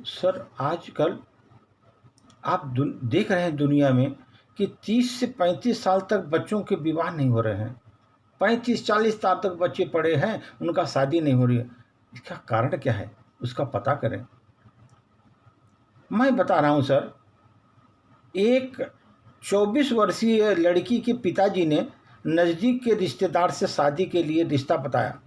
Sir आजकल आप देख रहे हैं दुनिया में कि 30 से 35 साल तक बच्चों के विवाह नहीं हो रहे हैं। 35-40 साल तक बच्चे पड़े हैं, उनका शादी नहीं हो रही है। इसका कारण क्या है? उसका पता करें। मैं बता रहा हूँ सर, एक 24 वर्षीय लड़की के पिताजी ने नज़दीक के रिश्तेदार से शादी के लिए रिश्ता बताया।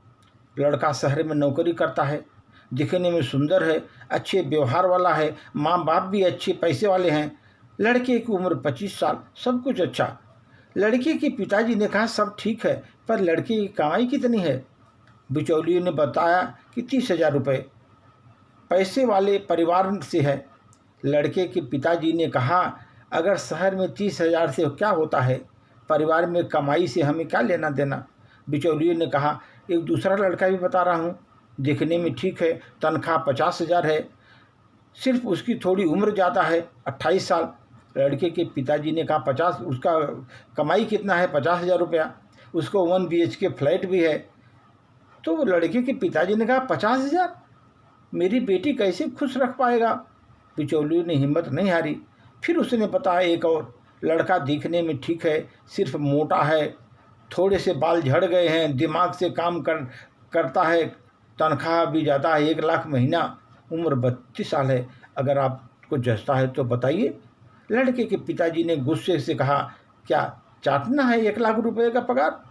लड़का शहर में नौकरी करता है, दिखने में सुंदर है, अच्छे व्यवहार वाला है, माँ बाप भी अच्छे पैसे वाले हैं। लड़के की उम्र 25 साल, सब कुछ अच्छा। लड़के के पिताजी ने कहा सब ठीक है, पर लड़के की कमाई कितनी है? बिचौलिए ने बताया कि 30,000 रुपये। पैसे वाले परिवार से है। लड़के के पिताजी ने कहा अगर शहर में 30,000 से क्या होता है, परिवार में कमाई से हमें क्या लेना देना। बिचौलिए ने कहा एक दूसरा लड़का भी बता रहा हूँ, दिखने में ठीक है, तनख्वाह 50,000 है, सिर्फ उसकी थोड़ी उम्र ज़्यादा है, 28 साल। लड़के के पिताजी ने कहा 50, उसका कमाई कितना है? 50,000 रुपया। उसको 1 BHK फ्लैट भी है। तो लड़के के पिताजी ने कहा 50,000, मेरी बेटी कैसे खुश रख पाएगा? बिचौलियों ने हिम्मत नहीं हारी। फिर उसने बताया एक और, लड़का दिखने में ठीक है, सिर्फ मोटा है, थोड़े से बाल झड़ गए हैं, दिमाग से काम करता है, तनख्वाह भी ज़्यादा है, 1 लाख महीना, उम्र 32 साल है। अगर आपको जचता है तो बताइए। लड़के के पिताजी ने गुस्से से कहा क्या चाटना है 1 लाख रुपए का पगार?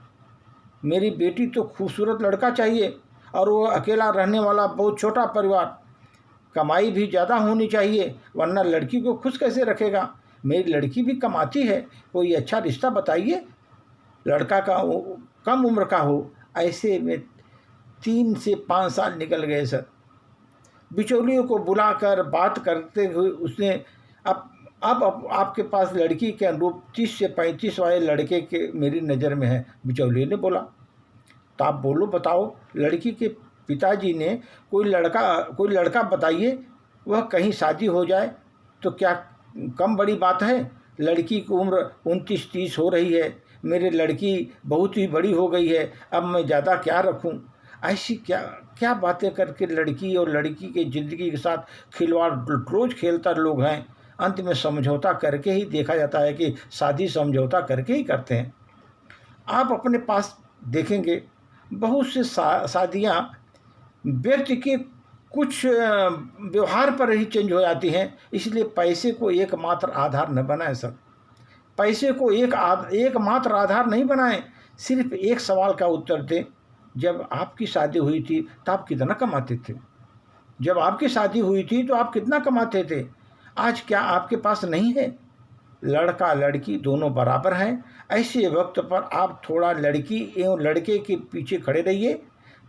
मेरी बेटी तो खूबसूरत लड़का चाहिए, और वो अकेला रहने वाला बहुत छोटा परिवार। कमाई भी ज़्यादा होनी चाहिए, वरना लड़की को खुश कैसे रखेगा? मेरी लड़की भी कमाती है, कोई अच्छा रिश्ता बताइए, लड़का का कम उम्र का हो। ऐसे में 3 से 5 साल निकल गए सर। बिचौलियों को बुलाकर बात करते हुए उसने अब आपके पास लड़की के अनुरूप 30 से 35 वाले लड़के के मेरी नज़र में है। बिचौलिए ने बोला तो आप बोलो, बताओ। लड़की के पिताजी ने कोई लड़का बताइए, वह कहीं शादी हो जाए तो क्या कम बड़ी बात है? लड़की की उम्र 29-30 हो रही है, मेरी लड़की बहुत ही बड़ी हो गई है, अब मैं ज़्यादा क्या रखूं? ऐसी क्या क्या बातें करके लड़की और लड़की के ज़िंदगी के साथ खिलवाड़ रोज़ खेलता लोग हैं। अंत में समझौता करके ही देखा जाता है कि शादी समझौता करके ही करते हैं। आप अपने पास देखेंगे बहुत से शादियाँ व्यक्ति के कुछ व्यवहार पर ही चेंज हो जाती हैं। इसलिए पैसे को एकमात्र आधार न बनाएं सर। पैसे को एकमात्र आधार नहीं बनाएं। सिर्फ एक सवाल का उत्तर दें, जब आपकी शादी हुई थी तो आप कितना कमाते थे? जब आपकी शादी हुई थी तो आप कितना कमाते थे? आज क्या आपके पास नहीं है? लड़का लड़की दोनों बराबर हैं। ऐसे वक्त पर आप थोड़ा लड़की एवं लड़के के पीछे खड़े रहिए,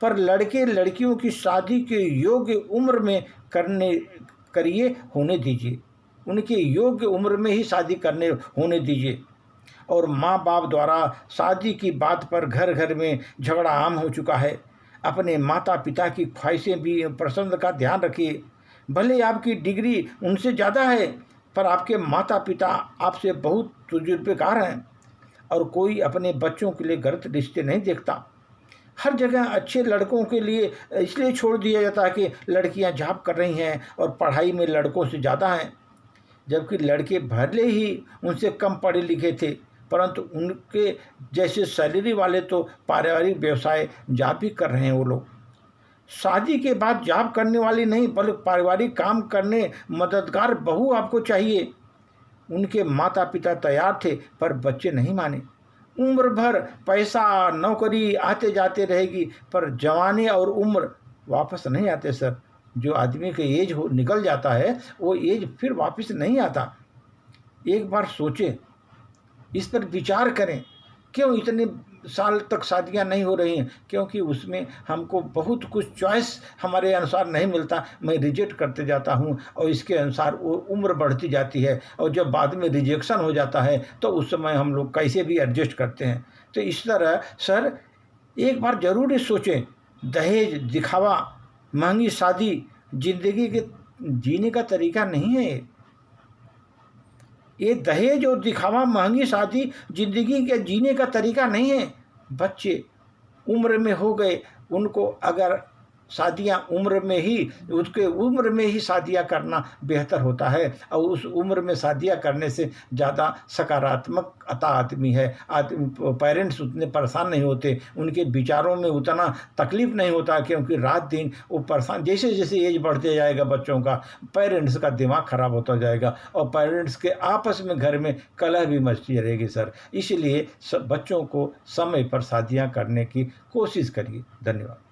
पर लड़के लड़कियों की शादी के योग्य उम्र में करिए, होने दीजिए। उनके योग्य उम्र में ही शादी होने दीजिए। और माँ बाप द्वारा शादी की बात पर घर घर में झगड़ा आम हो चुका है। अपने माता पिता की ख्वाहिशें भी पसंद का ध्यान रखिए। भले आपकी डिग्री उनसे ज़्यादा है, पर आपके माता पिता आपसे बहुत तजुर्बेकार हैं, और कोई अपने बच्चों के लिए गलत रिश्ते नहीं देखता। हर जगह अच्छे लड़कों के लिए इसलिए छोड़ दिया जाता है कि लड़कियां जॉब कर रही हैं और पढ़ाई में लड़कों से ज़्यादा हैं, जबकि लड़के भले ही उनसे कम पढ़े लिखे थे, परंतु उनके जैसे सैलरी वाले तो पारिवारिक व्यवसाय जॉब भी कर रहे हैं। वो लोग शादी के बाद जॉब करने वाली नहीं, बल्कि पारिवारिक काम करने मददगार बहू आपको चाहिए। उनके माता पिता तैयार थे, पर बच्चे नहीं माने। उम्र भर पैसा नौकरी आते जाते रहेगी, पर जवानी और उम्र वापस नहीं आते सर। जो आदमी का एज निकल जाता है, वो एज फिर वापस नहीं आता। एक बार सोचें, इस पर विचार करें, क्यों इतने साल तक शादियां नहीं हो रही हैं? क्योंकि उसमें हमको बहुत कुछ चॉइस हमारे अनुसार नहीं मिलता। मैं रिजेक्ट करते जाता हूं, और इसके अनुसार वो उम्र बढ़ती जाती है, और जब बाद में रिजेक्शन हो जाता है तो उस समय हम लोग कैसे भी एडजस्ट करते हैं। तो इस तरह सर एक बार ज़रूर सोचें, दहेज, दिखावा, महंगी शादी जिंदगी के जीने का तरीका नहीं है। ये दहेज और दिखावा, महंगी शादी जिंदगी के जीने का तरीका नहीं है। बच्चे उम्र में हो गए, उनको अगर शादियां उम्र में ही, उसके उम्र में ही शादियां करना बेहतर होता है। और उस उम्र में शादियां करने से ज़्यादा सकारात्मक आदमी है, पेरेंट्स उतने परेशान नहीं होते, उनके विचारों में उतना तकलीफ नहीं होता, क्योंकि रात दिन वो परेशान, जैसे जैसे एज बढ़ते जाएगा बच्चों का, पेरेंट्स का दिमाग खराब होता जाएगा और पेरेंट्स के आपस में घर में कलह भी मचती रहेगी सर। इसलिए बच्चों को समय पर शादियां करने की कोशिश करिए। धन्यवाद।